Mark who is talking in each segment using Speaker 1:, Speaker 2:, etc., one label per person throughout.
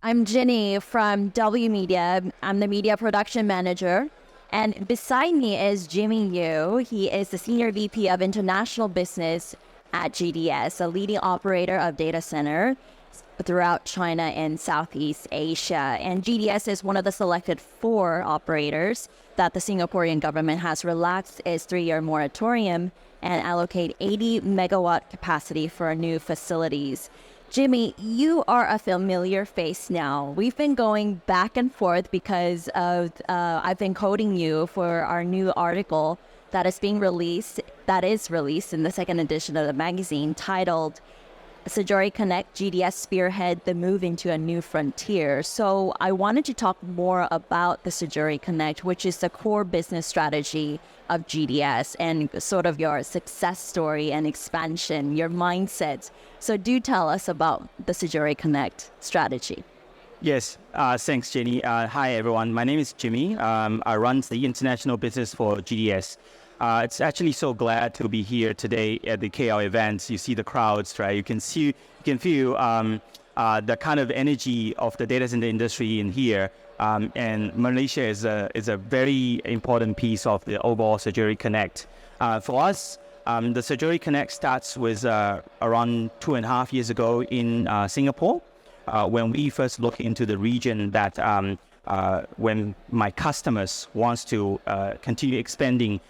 Speaker 1: I'm Jenny from W.Media. I'm the media production manager. And beside me is Jimmy Yu. He is the Senior VP of International Business at GDS, a leading operator of data center throughout China and Southeast Asia. And GDS is one of the selected 4 operators that the Singaporean government has relaxed its 3-year moratorium and allocate 80 megawatt capacity for new facilities. Jimmy, you are a familiar face now. We've been going back and forth because of I've been quoting you for our new article that is released in the second edition of the magazine titled Sajori Connect GDS Spearhead the Move into a New Frontier. So I wanted to talk more about the Sajori Connect, which is the core business strategy of GDS and sort of your success story and expansion, your mindset. So do tell us about the Sajori Connect strategy.
Speaker 2: Yes, thanks, Jenny. Hi, everyone. My name is Jimmy. I run the international business for GDS. It's actually so glad to be here today at the KL event. You see the crowds, right? You can feel the kind of energy of the data center industry in here. And Malaysia is a very important piece of the overall Sajori Connect. For us, the Sajori Connect starts with around 2.5 years ago in Singapore, when we first look into the region that when my customers wants to continue expanding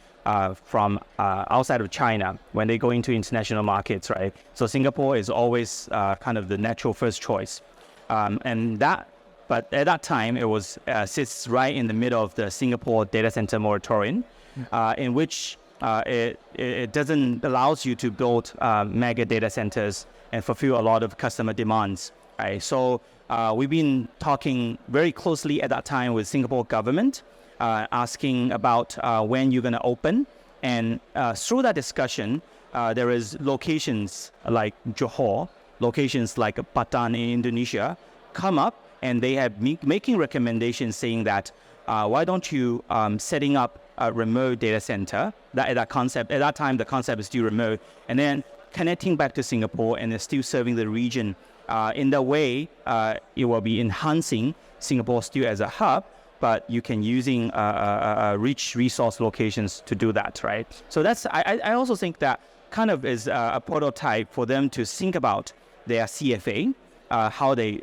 Speaker 2: from outside of China when they go into international markets, right? So Singapore is always kind of the natural first choice. But at that time, it was sits right in the middle of the Singapore data center moratorium, in which it doesn't allows you to build mega data centers and fulfill a lot of customer demands. Right? So we've been talking very closely at that time with Singapore government, asking about when you're going to open. And through that discussion, there is locations like Johor, locations like Batam in Indonesia come up, and they have making recommendations saying that why don't you setting up a remote data center. At that time, the concept is still remote, and then connecting back to Singapore and still serving the region. In the way, it will be enhancing Singapore still as a hub, but you can using rich resource locations to do that, right? So I also think that kind of is a prototype for them to think about their CFA, how they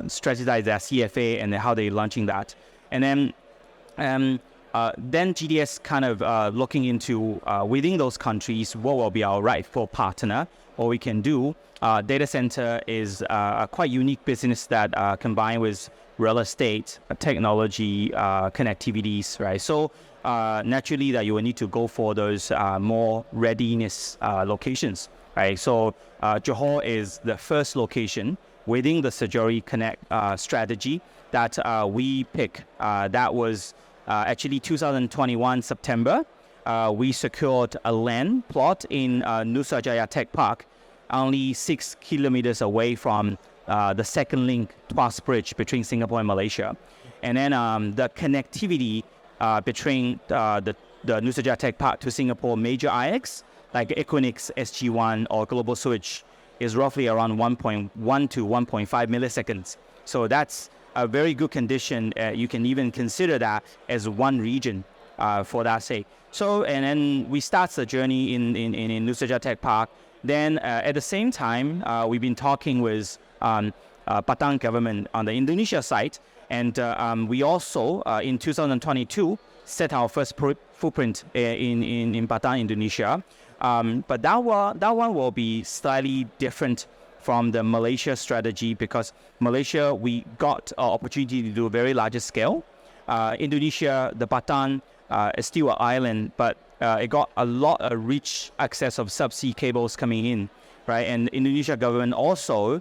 Speaker 2: strategize their CFA and how they launching that. And then GDS kind of looking into within those countries, what will be our rightful partner, what we can do. Data center is a quite unique business that combined with real estate, technology, connectivities, right? So naturally that you will need to go for those more readiness locations, right? So Johor is the first location within the Sajori Connect strategy that we pick. That was actually 2021 September. We secured a land plot in Nusa Jaya Tech Park, only 6 kilometers away from the second link Tuas Bridge between Singapore and Malaysia. And then the connectivity between the Nusa Jaya Tech Park to Singapore major IX, like Equinix SG1 or Global Switch, is roughly around 1.1 to 1.5 milliseconds. So that's a very good condition. You can even consider that as one region for that sake. So, and then we start the journey in Nusa Jaya Tech Park. Then at the same time, we've been talking with Batam government on the Indonesia side. And we also, in 2022, set our first footprint in Batam, Indonesia. But that one will be slightly different from the Malaysia strategy, because Malaysia, we got an opportunity to do a very larger scale. Indonesia, the Batam is still an island, but it got a lot of rich access of subsea cables coming in, right? And Indonesia government also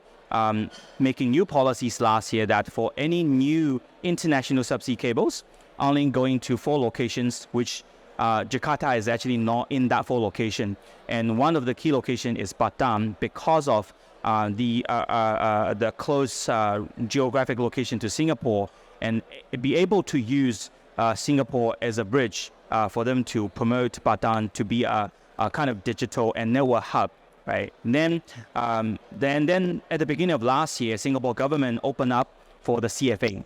Speaker 2: making new policies last year that for any new international subsea cables, only going to 4 locations, which Jakarta is actually not in that 4 location. And one of the key location is Batam, because of the close geographic location to Singapore, and be able to use Singapore as a bridge for them to promote Batam to be a kind of digital and network hub, right? And then at the beginning of last year, Singapore government opened up for the CFA.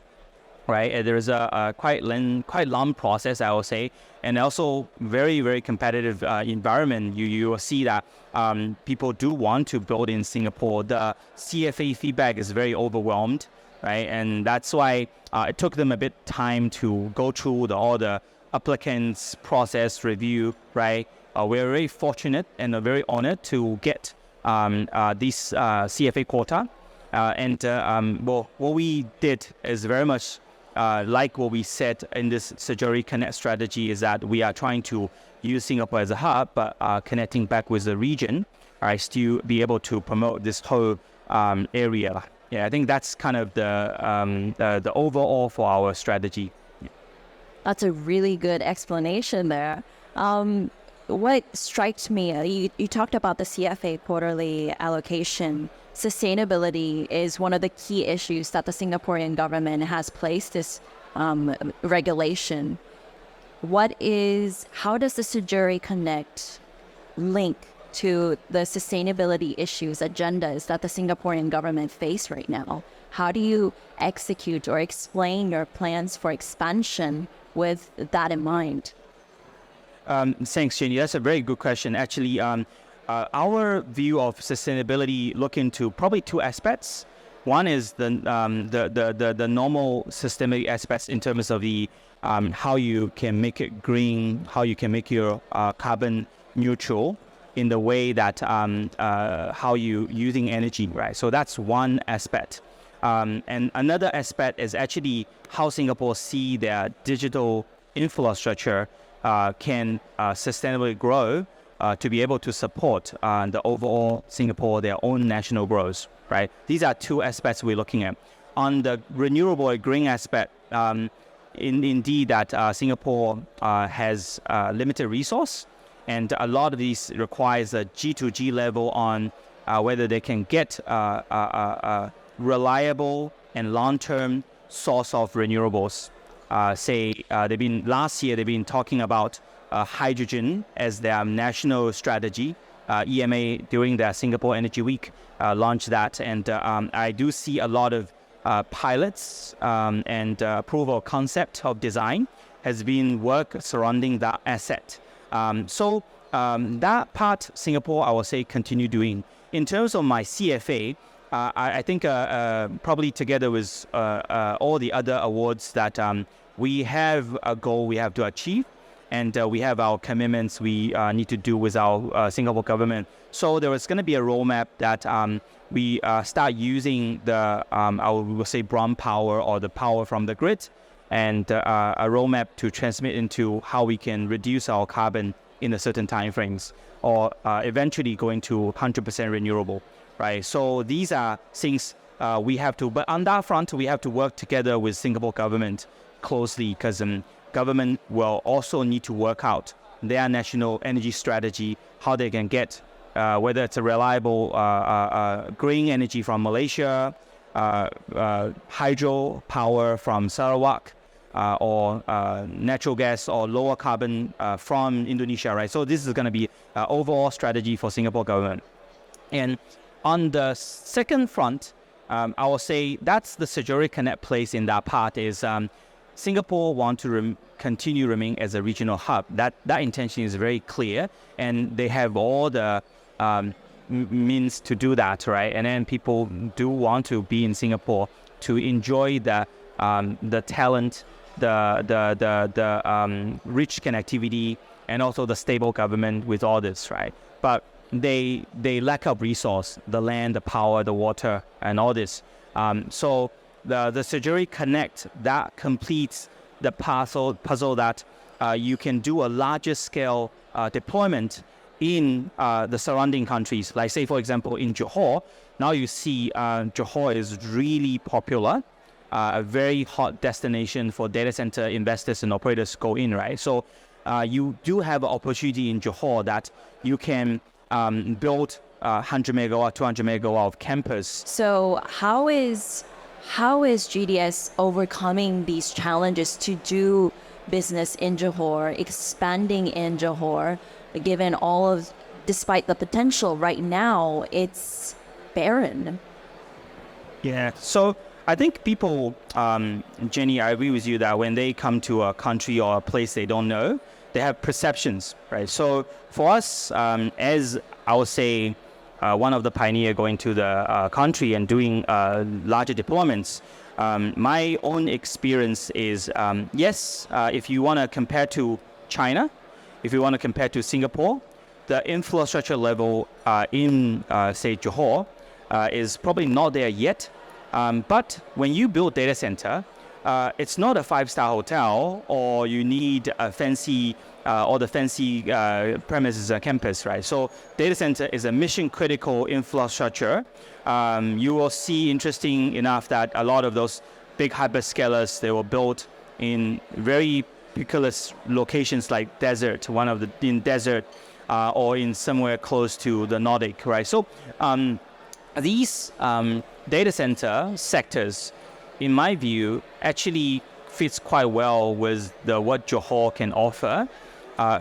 Speaker 2: Right, and there's a quite long process, I will say, and also very, very competitive environment. You will see that people do want to build in Singapore. The CFA feedback is very overwhelmed, right, and that's why it took them a bit time to go through all the applicants process review, right. We're very fortunate and very honored to get this CFA quota, well, what we did is very much like what we said in this Sejuri Connect strategy, is that we are trying to use Singapore as a hub, but connecting back with the region, right, to be able to promote this whole area. Yeah, I think that's kind of the overall for our strategy.
Speaker 1: That's a really good explanation there. What strikes me, you talked about the CFA quarterly allocation. Sustainability is one of the key issues that the Singaporean government has placed this regulation. How does the Sejuri Connect link to the sustainability issues, agendas that the Singaporean government face right now? How do you execute or explain your plans for expansion with that in mind?
Speaker 2: Thanks, Jenny. That's a very good question. Actually, our view of sustainability look into probably two aspects. One is the normal systemic aspects in terms of the how you can make it green, how you can make your carbon neutral in the way that how you using energy, right? So that's one aspect. And another aspect is actually how Singapore see their digital infrastructure can sustainably grow to be able to support the overall Singapore, their own national growth, right? These are two aspects we're looking at. On the renewable or green aspect, indeed that Singapore has limited resource, and a lot of these requires a G2G level on whether they can get a reliable and long-term source of renewables. Last year they've been talking about hydrogen as their national strategy. EMA during their Singapore Energy Week launched that, and I do see a lot of pilots and proof of concept of design has been work surrounding that asset. So that part Singapore, I will say, continue doing. In terms of my CFA, I think probably together with all the other awards that we have a goal we have to achieve, and we have our commitments we need to do with our Singapore government. So there is going to be a roadmap that we start using we will say brown power or the power from the grid, and a roadmap to transmit into how we can reduce our carbon in a certain time frames, or eventually going to 100% renewable, right? So these are things we have to, but on that front, we have to work together with Singapore government closely, because government will also need to work out their national energy strategy, how they can get, whether it's a reliable green energy from Malaysia, hydro power from Sarawak, or natural gas or lower carbon from Indonesia, right? So this is going to be an overall strategy for Singapore government. And on the second front, I will say that's the Sejuri Connect place in that part is Singapore want to continue remain as a regional hub. That intention is very clear, and they have all the means to do that, right? And then people do want to be in Singapore to enjoy the talent, the rich connectivity, and also the stable government with all this, right? But they lack of resource, the land, the power, the water, and all this. So the Sejuri Connect, that completes the puzzle that you can do a larger scale deployment in the surrounding countries. Like say, for example, in Johor, now you see Johor is really popular, a very hot destination for data center investors and operators go in, right? So you do have an opportunity in Johor that you can build 100 megawatt, 200 megawatt of campus.
Speaker 1: So how is GDS overcoming these challenges to do business in Johor, expanding in Johor, given despite the potential right now, it's barren?
Speaker 2: Yeah, so I think people, Jenny, I agree with you that when they come to a country or a place they don't know, they have perceptions, right? So for us, as I would say, one of the pioneer going to the country and doing larger deployments, my own experience is, yes, if you want to compare to China, if you want to compare to Singapore, the infrastructure level in, say, Johor is probably not there yet. But when you build data center, it's not a 5-star hotel or you need a fancy or the fancy premises campus, right? So data center is a mission critical infrastructure. You will see interesting enough that a lot of those big hyperscalers, they were built in very peculiar locations like desert, in desert or in somewhere close to the Nordic, right? So these data center sectors, in my view, actually fits quite well with what Johor can offer.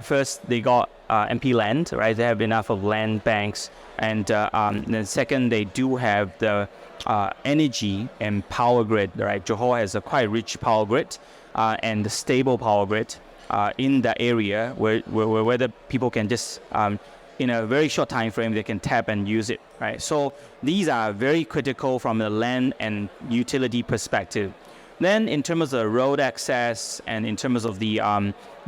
Speaker 2: First, they got MP land, right? They have enough of land banks, and then second, they do have the energy and power grid, right? Johor has a quite rich power grid and stable power grid in the area where the people can just in a very short time frame, they can tap and use it, right? So these are very critical from the land and utility perspective. Then in terms of the road access and in terms of the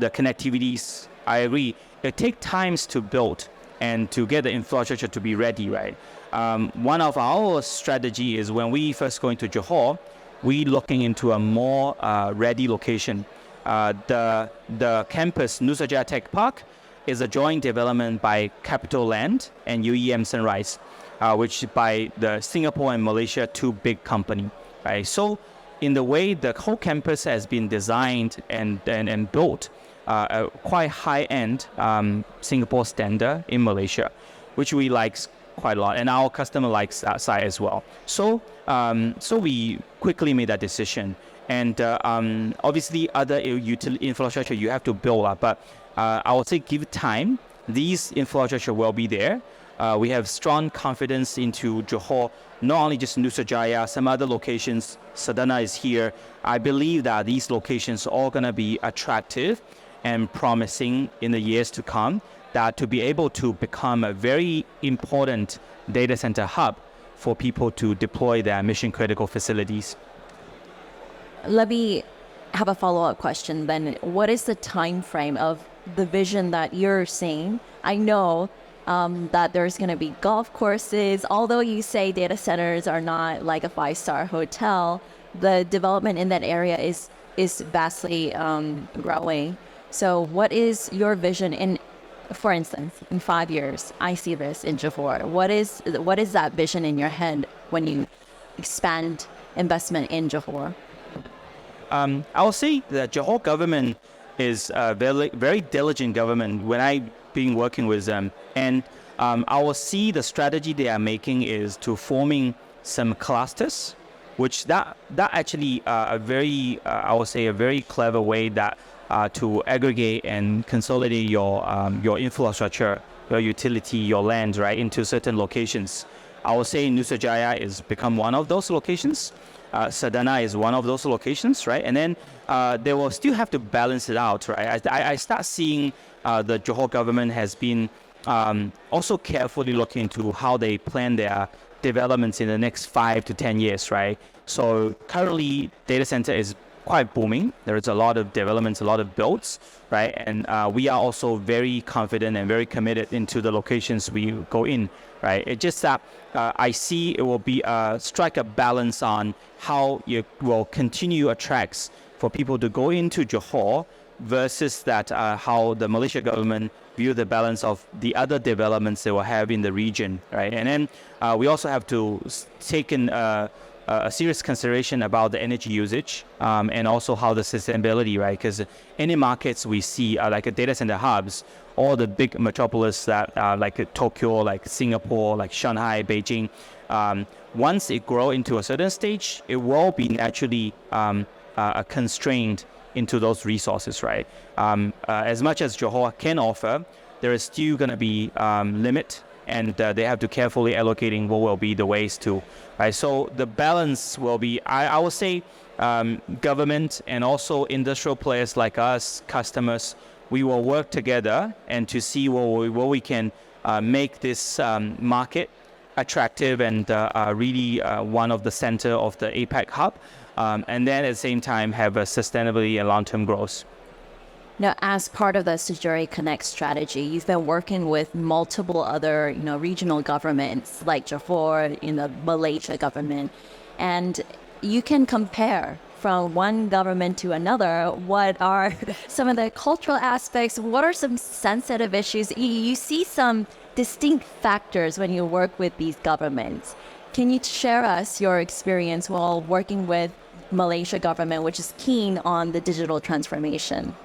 Speaker 2: connectivities, I agree. It takes times to build and to get the infrastructure to be ready, right? One of our strategy is when we first go into Johor, we looking into a more ready location. The campus Nusajaya Tech Park is a joint development by Capital Land and UEM Sunrise, which by the Singapore and Malaysia, two big company, right? So in the way the whole campus has been designed and built, a quite high-end Singapore standard in Malaysia, which we like quite a lot, and our customer likes that side as well. So we quickly made that decision. And obviously other infrastructure you have to build up, but I would say give time, these infrastructure will be there. We have strong confidence into Johor, not only just Nusajaya, some other locations, Sadana is here. I believe that these locations are all going to be attractive and promising in the years to come, that to be able to become a very important data center hub for people to deploy their mission critical facilities.
Speaker 1: Let me have a follow-up question then. What is the time frame of the vision that you're seeing? I know that there's going to be golf courses. Although you say data centers are not like a 5-star hotel, the development in that area is vastly growing. So what is your vision for instance, in 5 years, I see this in Johor. What is that vision in your head when you expand investment in Johor?
Speaker 2: I will say the Johor government is a very, very diligent government when I've been working with them. And I will see the strategy they are making is to forming some clusters, which that actually a very, I would say a very clever way that to aggregate and consolidate your infrastructure, your utility, your land, right, into certain locations. I would say Nusajaya is become one of those locations. Sadana is one of those locations, right? And then they will still have to balance it out, right? I start seeing the Johor government has been also carefully looking into how they plan their developments in the next 5 to 10 years, right? So currently, data center is quite booming. There is a lot of developments, a lot of builds, right? And we are also very confident and very committed into the locations we go in, right? It's just that I see it will be strike a balance on how you will continue attracts for people to go into Johor versus that how the Malaysia government view the balance of the other developments they will have in the region, right? And then we also have to take in a serious consideration about the energy usage and also how the sustainability, right? Because any markets we see are like a data center hubs, all the big metropolis that like Tokyo, like Singapore, like Shanghai, Beijing, once it grow into a certain stage, it will be naturally constrained into those resources, right? As much as Johor can offer, there is still going to be limit and they have to carefully allocating what will be the ways to, right? So the balance will be, I would say, government and also industrial players like us, customers, we will work together and to see what we can make this market attractive and really one of the center of the APAC hub, and then at the same time have a sustainability and long-term growth.
Speaker 1: Now, as part of the Sejuri Connect strategy, you've been working with multiple other, regional governments like Johor, Malaysia government, and you can compare from one government to another. What are some of the cultural aspects? What are some sensitive issues? You see some distinct factors when you work with these governments. Can you share us your experience while working with Malaysia government, which is keen on the digital transformation?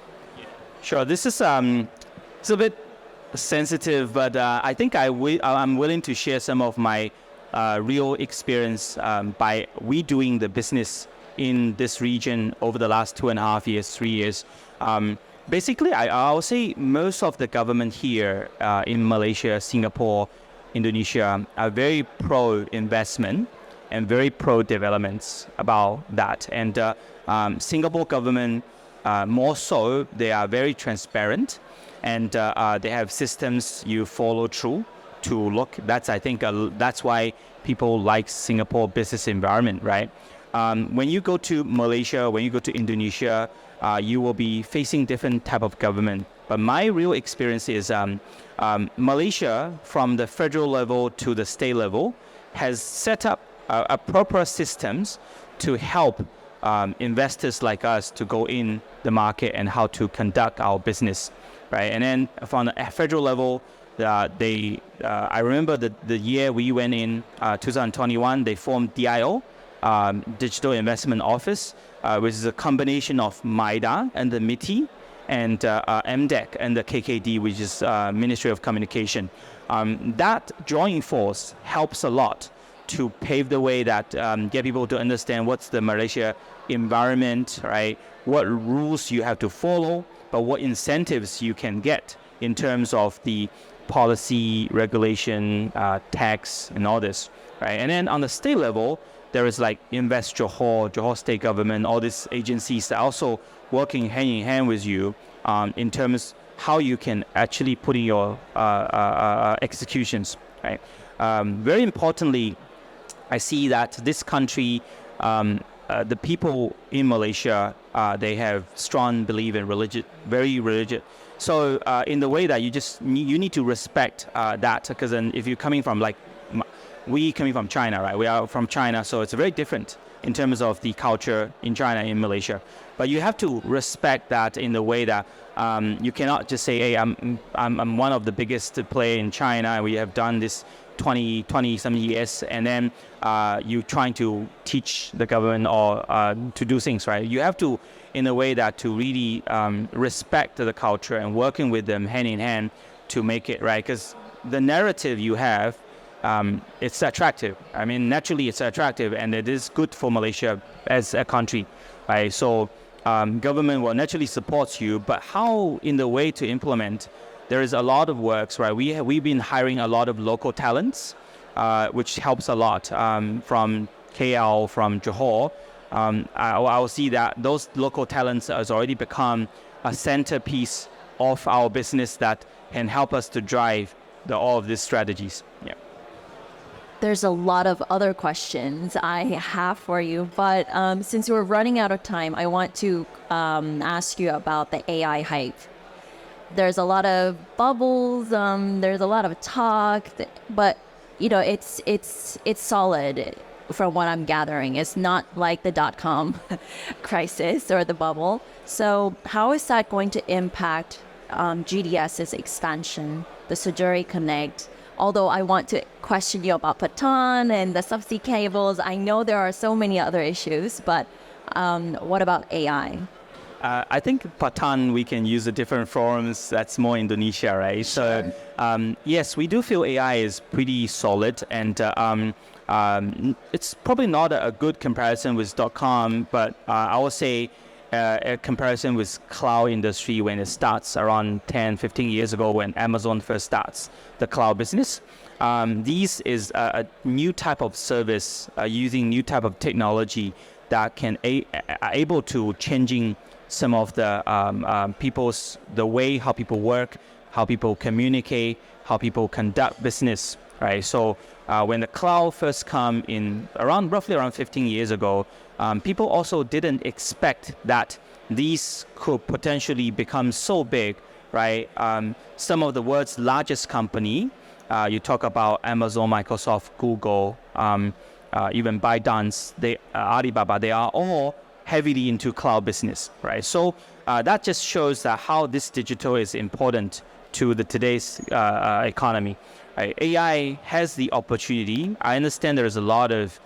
Speaker 2: Sure. This is it's a bit sensitive, but I think I'm willing to share some of my real experience by we doing the business in this region over the last 2.5 years, 3 years. Basically, I'll say most of the government here in Malaysia, Singapore, Indonesia are very pro-investment and very pro-developments about that. And Singapore government, more so, they are very transparent, and they have systems you follow through to look. I think that's why people like Singapore business environment, right? When you go to Malaysia, when you go to Indonesia, you will be facing different type of government. But my real experience is Malaysia, from the federal level to the state level, has set up a proper systems to help investors like us to go in the market and how to conduct our business, right? And then from the federal level, I remember the year we went in, 2021, they formed DIO, Digital Investment Office, which is a combination of MIDA and the MITI and MDEC and the KKD, which is Ministry of Communication. That joint force helps a lot to pave the way that get people to understand what's the Malaysia environment, right? What rules you have to follow, but what incentives you can get in terms of the policy, regulation, tax, and all this, right? And then on the state level, there is like Invest Johor state government, all these agencies that are also working hand in hand with you in terms how you can actually put in your executions, right? Very importantly, I see that this country, the people in Malaysia, they have strong belief in religion, very religious. So in the way that you need to respect that, because then if you're coming from we coming from China, right? We are from China, so it's very different in terms of the culture in China, in Malaysia. But you have to respect that in the way that you cannot just say, hey, I'm one of the biggest player in China, and we have done this 20 some years, and then you trying to teach the government or to do things, right? You have to, in a way that to really respect the culture and working with them hand in hand to make it right, because the narrative you have, it's attractive. I mean, naturally it's attractive, and it is good for Malaysia as a country, right? So government will naturally support you, but how in the way to implement, there is a lot of works, right? We've been hiring a lot of local talents, which helps a lot from KL, from Johor. I will see that those local talents has already become a centerpiece of our business that can help us to drive all of these strategies. Yeah.
Speaker 1: There's a lot of other questions I have for you, but since we're running out of time, I want to ask you about the AI hype. There's a lot of bubbles, there's a lot of talk, but it's solid from what I'm gathering. It's not like the .com crisis or the bubble. So how is that going to impact GDS's expansion, the Sejuri Connect? Although I want to question you about Patan and the subsea cables, I know there are so many other issues, but what about AI?
Speaker 2: I think Patan, we can use the different forums. That's more Indonesia, right?
Speaker 1: Sure.
Speaker 2: So, yes, we do feel AI is pretty solid, and it's probably not a good comparison with .com, but I would say a comparison with cloud industry when it starts around 10, 15 years ago when Amazon first starts the cloud business. These is a new type of service using new type of technology that are able to changing some of the the way how people work, how people communicate, how people conduct business, right? So when the cloud first come in roughly around 15 years ago, people also didn't expect that these could potentially become so big, right? Some of the world's largest company, you talk about Amazon, Microsoft, Google, even ByteDance, Alibaba, they are all heavily into cloud business, right? So that just shows that how this digital is important to today's economy. Right? AI has the opportunity. I understand there is a lot of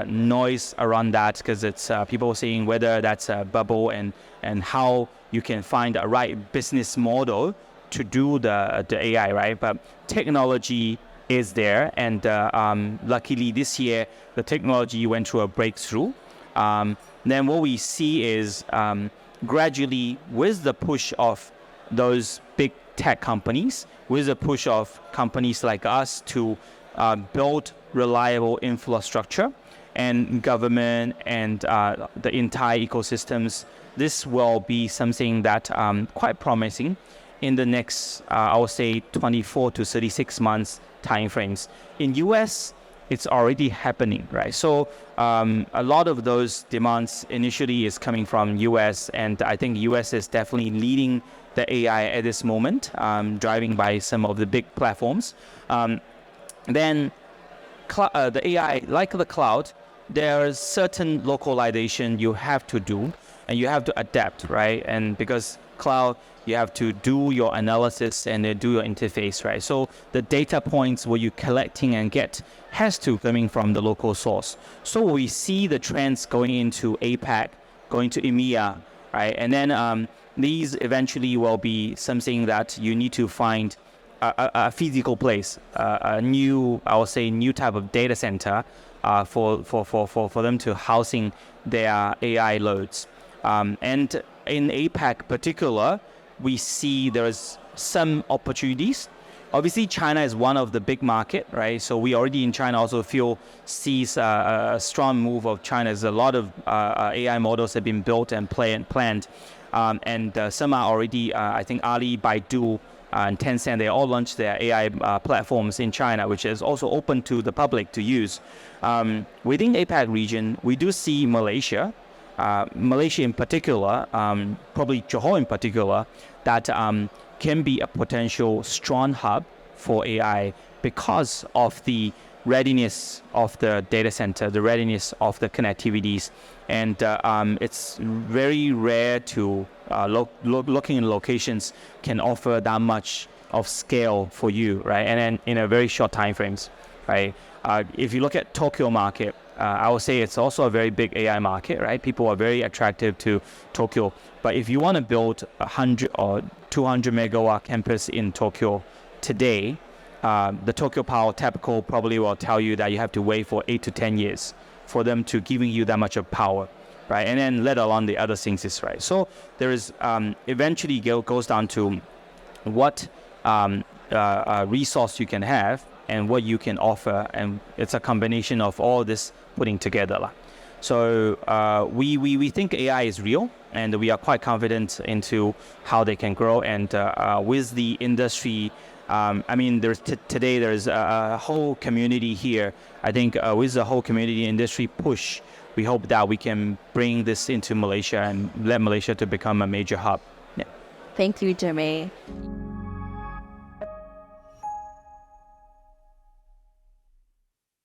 Speaker 2: noise around that because it's people saying whether that's a bubble and how you can find the right business model to do the AI, right? But technology is there, and luckily this year the technology went through a breakthrough. Then what we see is gradually, with the push of those big tech companies, with the push of companies like us to build reliable infrastructure, and government and the entire ecosystems, this will be something that quite promising in the next, I would say, 24 to 36 months timeframes. In US, it's already happening, right? So a lot of those demands initially is coming from US, and I think US is definitely leading the AI at this moment, driving by some of the big platforms. Then the AI, like the cloud, there is certain localization you have to do, and you have to adapt, right? And because cloud, you have to do your analysis and do your interface, right? So the data points where you're collecting and get has to coming from the local source. So we see the trends going into APAC, going to EMEA, right? And then these eventually will be something that you need to find a physical place, a new, I would say, new type of data center for them to housing their AI loads. And in APAC particular, we see there's some opportunities. Obviously, China is one of the big market, right? So we already in China also sees a strong move of China. There's a lot of AI models have been built and planned. And some are already, I think Ali, Baidu, and Tencent, they all launched their AI platforms in China, which is also open to the public to use. Within APAC region, we do see Malaysia in particular, probably Johor in particular, that can be a potential strong hub for AI because of the readiness of the data center, the readiness of the connectivities. And it's very rare to looking in locations can offer that much of scale for you, right? And then in a very short time frames, right? If you look at Tokyo market, I would say it's also a very big AI market, right? People are very attractive to Tokyo. But if you want to build 100 or 200 megawatt campus in Tokyo today, the Tokyo Power TEPCO probably will tell you that you have to wait for 8 to 10 years for them to giving you that much of power, right? And then let alone the other things is right. So there is eventually goes down to what resource you can have and what you can offer, and it's a combination of all this putting together. So we think AI is real, and we are quite confident into how they can grow. And with the industry, I mean, today there's a whole community here. I think with the whole community industry push, we hope that we can bring this into Malaysia and let Malaysia to become a major hub. Yeah.
Speaker 1: Thank you, Jimmy.